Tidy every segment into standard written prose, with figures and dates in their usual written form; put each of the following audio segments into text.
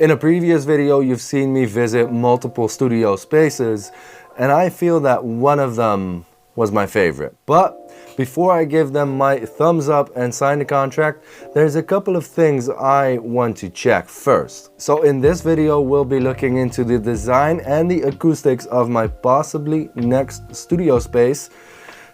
In a previous video, you've seen me visit multiple studio spaces, and I feel that one of them was my favorite. But before I give them my thumbs up and sign the contract, there's a couple of things I want to check first. So in this video, we'll be looking into the design and the acoustics of my possibly next studio space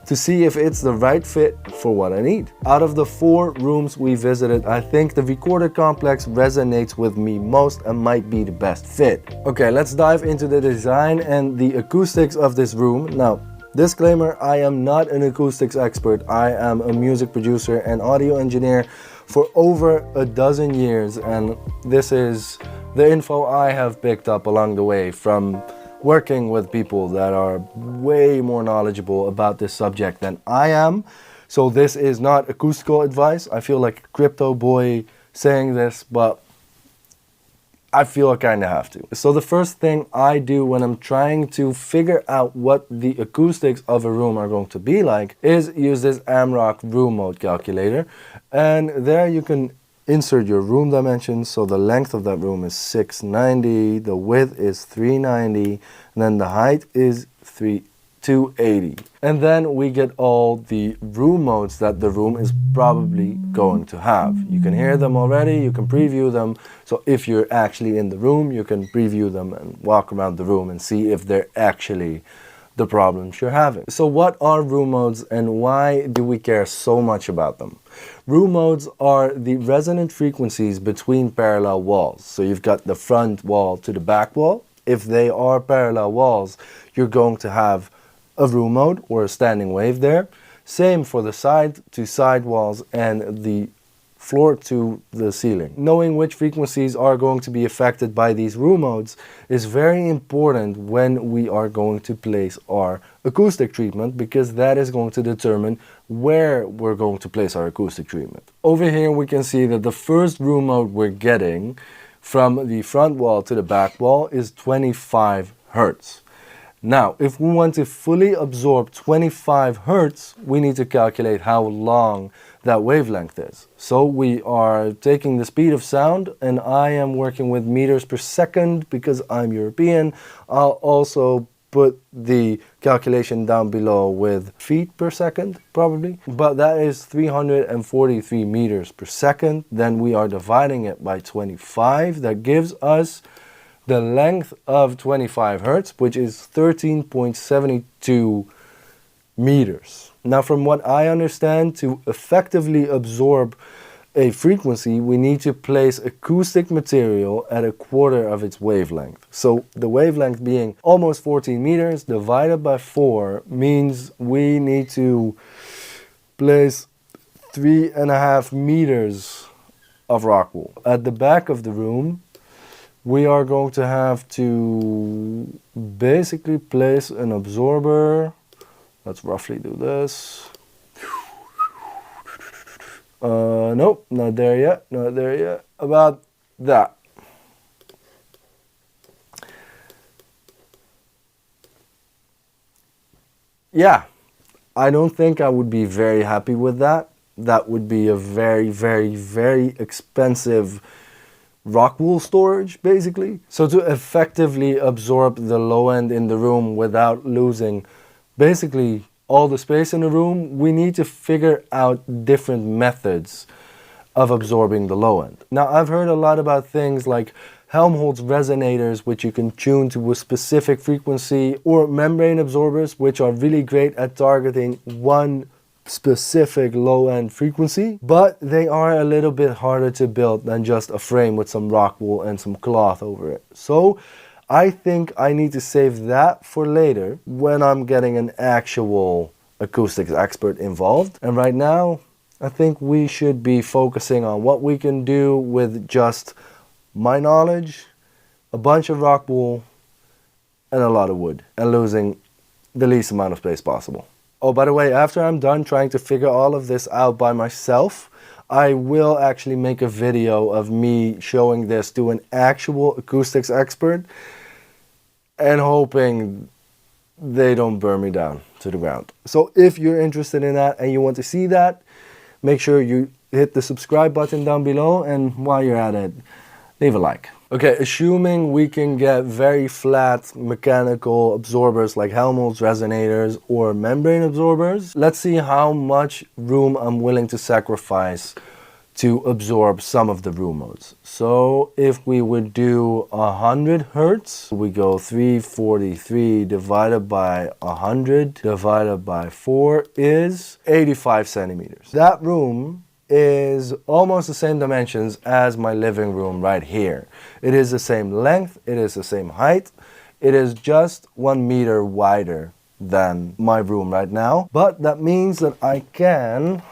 to see if it's the right fit for what I need. Out of the 4 rooms we visited, I think the recorder complex resonates with me most and might be the best fit. Okay, let's dive into the design and the acoustics of this room. Now, disclaimer, I am not an acoustics expert. I am a music producer and audio engineer for over a dozen years, and this is the info I have picked up along the way from working with people that are way more knowledgeable about this subject than I am. So this is not acoustical advice. I feel like a crypto boy saying this, but I feel I kind of have to. So the first thing I do when I'm trying to figure out what the acoustics of a room are going to be like is use this AMROC room mode calculator. And there you can insert your room dimensions. So the length of that room is 690, the width is 390, and then the height is 280. And then we get all the room modes that the room is probably going to have. You can hear them already, you can preview them. So if you're actually in the room, you can preview them and walk around the room and see if they're actually the problems you're having. So what are room modes and why do we care so much about them? Room modes are the resonant frequencies between parallel walls. So you've got the front wall to the back wall. If they are parallel walls, you're going to have a room mode or a standing wave there. Same for the side to side walls and the floor to the ceiling. Knowing which frequencies are going to be affected by these room modes is very important when we are going to place our acoustic treatment, because that is going to determine where we're going to place our acoustic treatment. Over here we can see that the first room mode we're getting from the front wall to the back wall is 25 Hertz. Now, if we want to fully absorb 25 Hertz, we need to calculate how long that wavelength is. So we are taking the speed of sound, and I am working with meters per second because I'm European. I'll also put the calculation down below with feet per second, probably. But that is 343 meters per second. Then we are dividing it by 25. That gives us the length of 25 Hertz, which is 13.72 meters. Now, from what I understand, to effectively absorb a frequency, we need to place acoustic material at 1/4 of its wavelength. So the wavelength being almost 14 meters divided by 4 means we need to place 3.5 meters of rock wool. At the back of the room, we are going to have to basically place an absorber. Let's roughly do this. Nope, not there yet, not there yet. About that. Yeah, I don't think I would be very happy with that. That would be a very, very, very expensive rock wool storage, basically. So to effectively absorb the low end in the room without losing basically all the space in the room, we need to figure out different methods of absorbing the low end. Now, I've heard a lot about things like Helmholtz resonators, which you can tune to a specific frequency, or membrane absorbers, which are really great at targeting one specific low-end frequency, but they are a little bit harder to build than just a frame with some rock wool and some cloth over it. So I think I need to save that for later when I'm getting an actual acoustics expert involved. And right now, I think we should be focusing on what we can do with just my knowledge, a bunch of rock wool, and a lot of wood, and losing the least amount of space possible. Oh, by the way, after I'm done trying to figure all of this out by myself, I will actually make a video of me showing this to an actual acoustics expert and hoping they don't burn me down to the ground. So if you're interested in that and you want to see that, make sure you hit the subscribe button down below, and while you're at it, leave a like. Okay, assuming we can get very flat mechanical absorbers like Helmholtz resonators or membrane absorbers, let's see how much room I'm willing to sacrifice to absorb some of the room modes. So if we would do 100 hertz, we go 343 divided by 100 divided by 4 is 85 centimeters. That room is almost the same dimensions as my living room right here. It is the same length, it is the same height, it is just 1 meter wider than my room right now. But that means that I can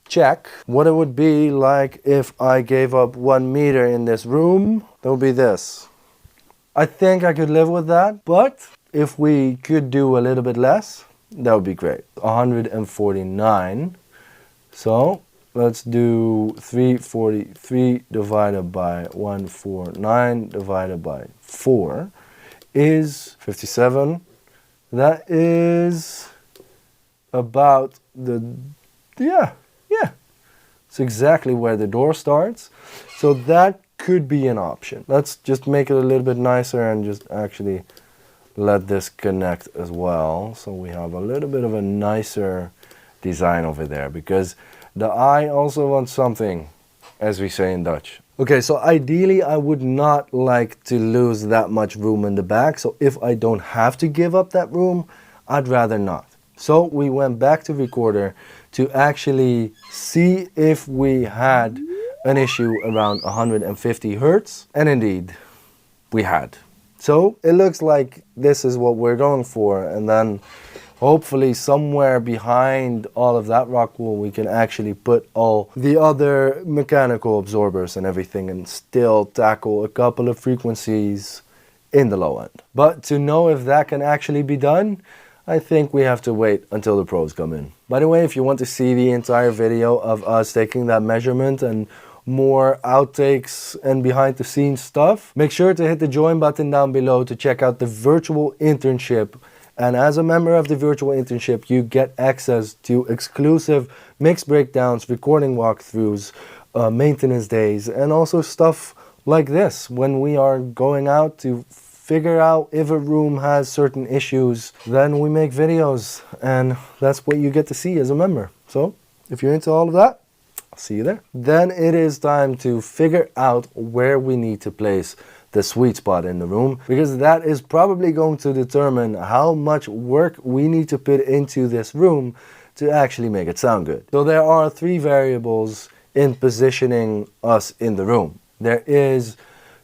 check what it would be like if I gave up 1 meter in this room. That would be this. I think I could live with that, but if we could do a little bit less, that would be great. 149. So let's do 343 divided by 149 divided by 4 is 57. That is about yeah, it's exactly where the door starts. So that could be an option. Let's just make it a little bit nicer and just actually let this connect as well. So we have a little bit of a nicer design over there, because the eye also wants something, as we say in Dutch. Okay, so ideally I would not like to lose that much room in the back. So if I don't have to give up that room, I'd rather not. So we went back to recorder to actually see if we had an issue around 150 hertz. And indeed, we had. So it looks like this is what we're going for. And then hopefully somewhere behind all of that rock wool, we can actually put all the other mechanical absorbers and everything and still tackle a couple of frequencies in the low end. But to know if that can actually be done, I think we have to wait until the pros come in. By the way, if you want to see the entire video of us taking that measurement and more outtakes and behind the scenes stuff, make sure to hit the join button down below to check out the virtual internship. And as a member of the virtual internship, you get access to exclusive mix breakdowns, recording walkthroughs, maintenance days, and also stuff like this. When we are going out to figure out if a room has certain issues, then we make videos, and that's what you get to see as a member. So if you're into all of that, I'll see you there. Then it is time to figure out where we need to place the sweet spot in the room, because that is probably going to determine how much work we need to put into this room to actually make it sound good. So there are 3 variables in positioning us in the room. There is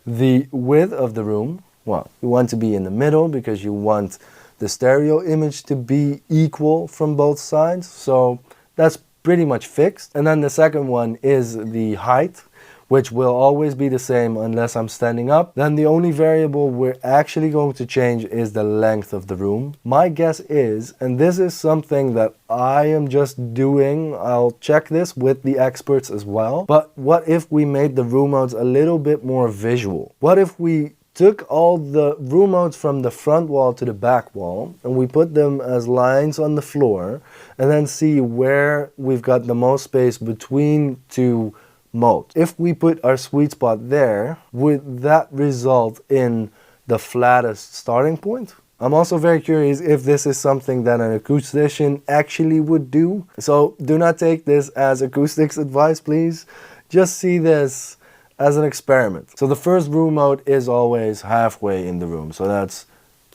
the width of the room. Well, you want to be in the middle because you want the stereo image to be equal from both sides. So that's pretty much fixed. And then the second one is the height, which will always be the same unless I'm standing up. Then the only variable we're actually going to change is the length of the room. My guess is, and this is something that I am just doing, I'll check this with the experts as well, but what if we made the room modes a little bit more visual? What if we took all the room modes from the front wall to the back wall and we put them as lines on the floor, and then see where we've got the most space between 2 modes? If we put our sweet spot there, would that result in the flattest starting point? I'm also very curious if this is something that an acoustician actually would do. So do not take this as acoustics advice, please. Just see this as an experiment. So the first room mode is always halfway in the room. So that's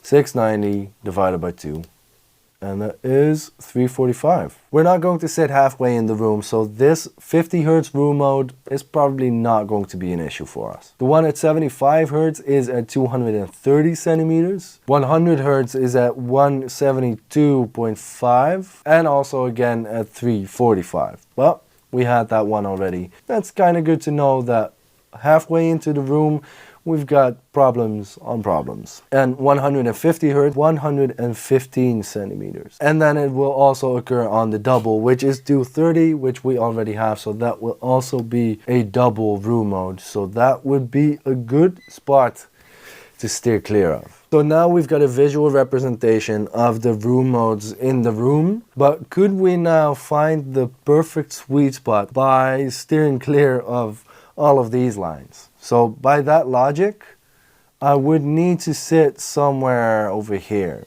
690 divided by 2. And that is 345. We're not going to sit halfway in the room, so this 50 Hz room mode is probably not going to be an issue for us. The one at 75 Hz is at 230 centimeters. 100 Hz is at 172.5, and also again at 345. Well, we had that one already. That's kind of good to know that halfway into the room, we've got problems on problems. And 150 Hz, 115 centimeters. And then it will also occur on the double, which is 230, which we already have. So that will also be a double room mode. So that would be a good spot to steer clear of. So now we've got a visual representation of the room modes in the room. But could we now find the perfect sweet spot by steering clear of all of these lines? So by that logic, I would need to sit somewhere over here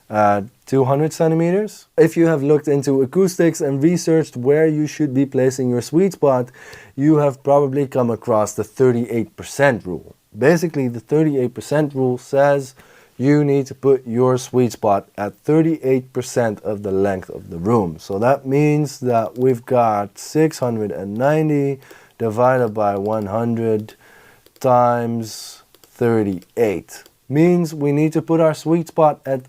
at 200 centimeters. If you have looked into acoustics and researched where you should be placing your sweet spot, you have probably come across the 38% rule. Basically, the 38% rule says you need to put your sweet spot at 38% of the length of the room. So that means that we've got 690 divided by 100 times 38. Means we need to put our sweet spot at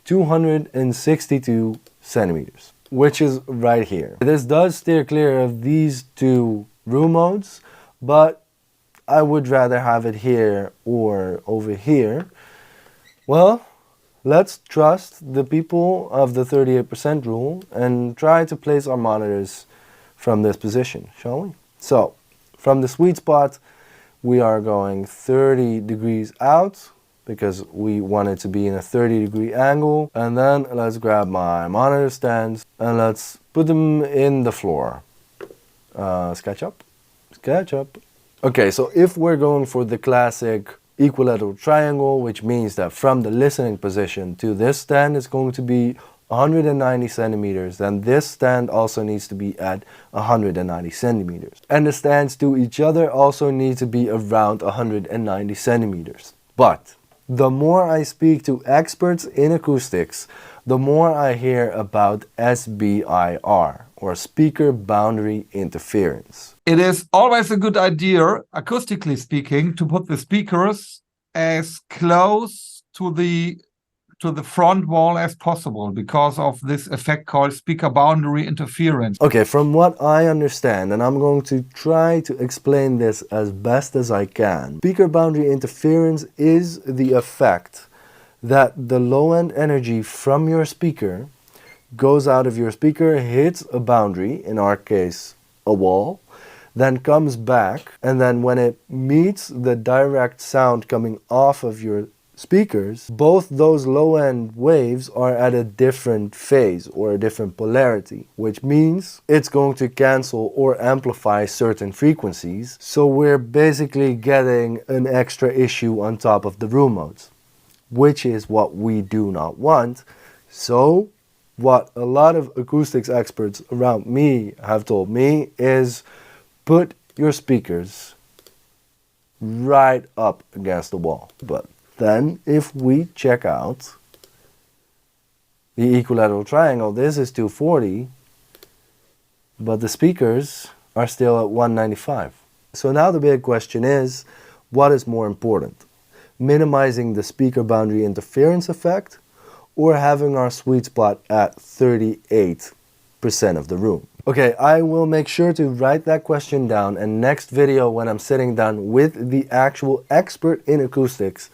262 centimeters, which is right here. This does steer clear of these two room modes, but I would rather have it here or over here. Well, let's trust the people of the 38% rule and try to place our monitors from this position, shall we? So, from the sweet spot, we are going 30 degrees out because we want it to be in a 30-degree angle. And then let's grab my monitor stands and let's put them in the floor. SketchUp. Okay, so if we're going for the classic equilateral triangle, which means that from the listening position to this stand is going to be 190 centimeters, then this stand also needs to be at 190 centimeters. And the stands to each other also need to be around 190 centimeters. But the more I speak to experts in acoustics, the more I hear about SBIR, or speaker boundary interference. It is always a good idea, acoustically speaking, to put the speakers as close to the front wall as possible because of this effect called speaker boundary interference. Okay, from what I understand, and I'm going to try to explain this as best as I can, speaker boundary interference is the effect that the low-end energy from your speaker goes out of your speaker, hits a boundary, in our case a wall, then comes back, and then when it meets the direct sound coming off of your speakers, both those low-end waves are at a different phase or a different polarity, which means it's going to cancel or amplify certain frequencies. So we're basically getting an extra issue on top of the room modes, which is what we do not want. So what a lot of acoustics experts around me have told me is put your speakers right up against the wall. But then if we check out the equilateral triangle, this is 240, but the speakers are still at 195. So now the big question is, what is more important? Minimizing the speaker boundary interference effect or having our sweet spot at 38% of the room? Okay, I will make sure to write that question down, and next video when I'm sitting down with the actual expert in acoustics,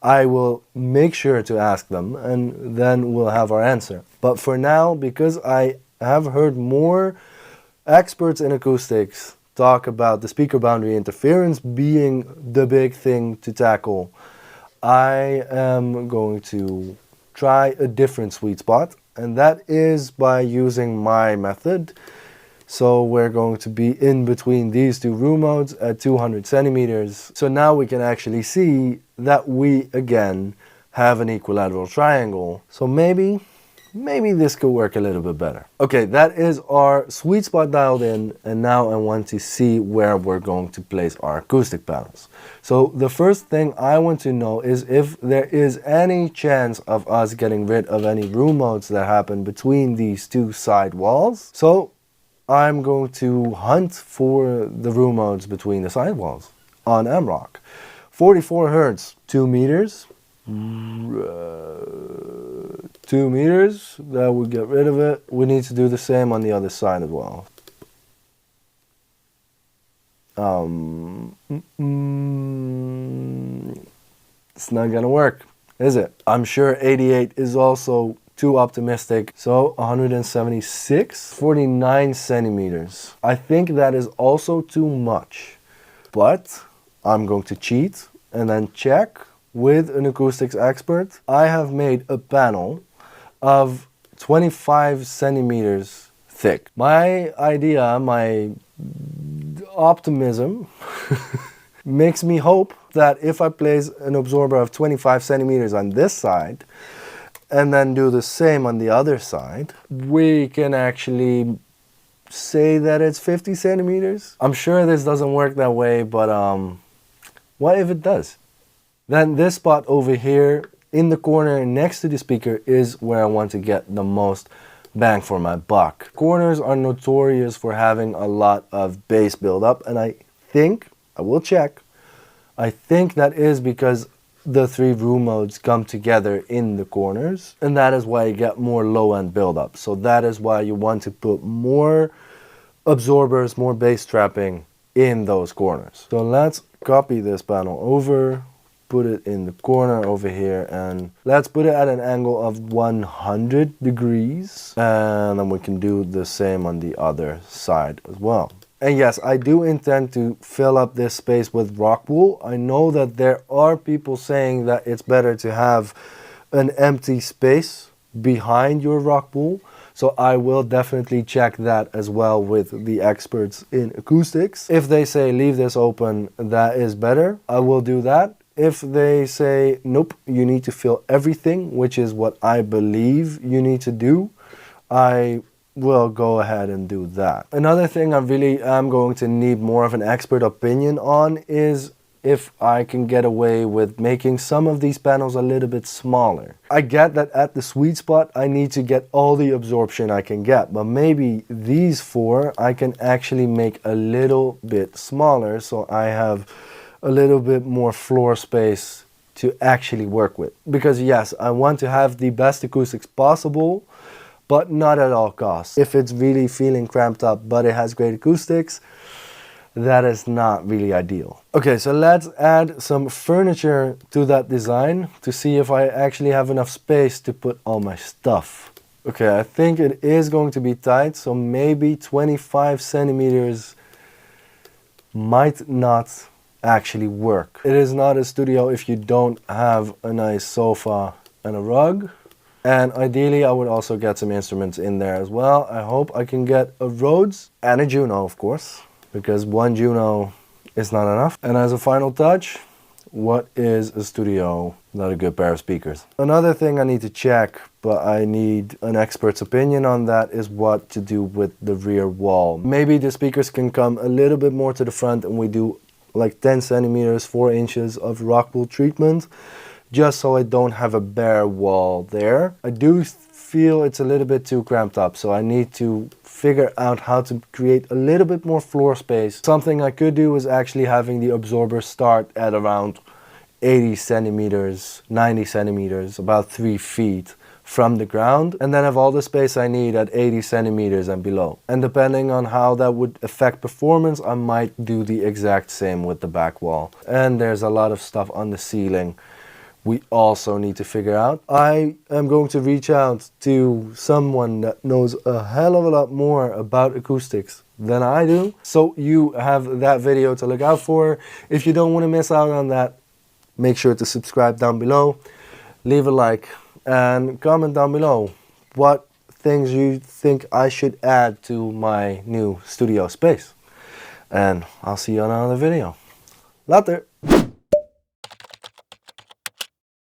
I will make sure to ask them and then we'll have our answer. But for now, because I have heard more experts in acoustics talk about the speaker boundary interference being the big thing to tackle, I am going to try a different sweet spot, and that is by using my method. So we're going to be in between these two room modes at 200 centimeters. So now we can actually see that we again have an equilateral triangle. So maybe this could work a little bit better. Okay, that is our sweet spot dialed in, and now I want to see where we're going to place our acoustic panels. So the first thing I want to know is if there is any chance of us getting rid of any room modes that happen between these two side walls. So I'm going to hunt for the room modes between the side walls on MROC. 44 Hertz, 2 meters. 2 meters, that would get rid of it. We need to do the same on the other side as well. It's not gonna work, is it? I'm sure 88 is also too optimistic. So 176, 49 centimeters. I think that is also too much, but I'm going to cheat and then check with an acoustics expert. I have made a panel of 25 centimeters thick. My idea, my optimism makes me hope that if I place an absorber of 25 centimeters on this side and then do the same on the other side, we can actually say that it's 50 centimeters. I'm sure this doesn't work that way, but what if it does? Then this spot over here in the corner next to the speaker is where I want to get the most bang for my buck. Corners are notorious for having a lot of bass buildup, and I will check, I think that is because the three room modes come together in the corners, and that is why you get more low end buildup. So that is why you want to put more absorbers, more bass trapping in those corners. So let's copy this panel over, put it in the corner over here, and let's put it at an angle of 100 degrees, and then we can do the same on the other side as well. And yes, I do intend to fill up this space with rock wool. I know that there are people saying that it's better to have an empty space behind your rock wool. So I will definitely check that as well with the experts in acoustics. If they say leave this open, that is better, I will do that. If they say nope, you need to fill everything, which is what I believe you need to do, I will go ahead and do that. Another thing I really am going to need more of an expert opinion on is if I can get away with making some of these panels a little bit smaller. I get that at the sweet spot I need to get all the absorption I can get, but maybe these four I can actually make a little bit smaller so I have a little bit more floor space to actually work with. Because yes, I want to have the best acoustics possible, but not at all costs. If it's really feeling cramped up but it has great acoustics, that is not really ideal. Okay, so let's add some furniture to that design to see if I actually have enough space to put all my stuff. Okay, I think it is going to be tight, so maybe 25 centimeters might not actually work. It is not a studio if you don't have a nice sofa and a rug. And ideally I would also get some instruments in there as well. I hope I can get a Rhodes and a Juno, of course, because one Juno is not enough. And as a final touch, what is a studio without a good pair of speakers? Another thing I need to check, but I need an expert's opinion on that, is what to do with the rear wall. Maybe the speakers can come a little bit more to the front and we do like 10 centimeters, 4 inches of rock wool treatment, just so I don't have a bare wall there. I do feel it's a little bit too cramped up, so I need to figure out how to create a little bit more floor space. Something I could do is actually having the absorber start at around 80 centimeters, 90 centimeters, about 3 feet from the ground, and then have all the space I need at 80 centimeters and below. And depending on how that would affect performance, I might do the exact same with the back wall. And there's a lot of stuff on the ceiling we also need to figure out. I am going to reach out to someone that knows a hell of a lot more about acoustics than I do, so you have that video to look out for. If you don't want to miss out on that, make sure to subscribe down below, leave a like, and comment down below what things you think I should add to my new studio space. And I'll see you on another video. Later!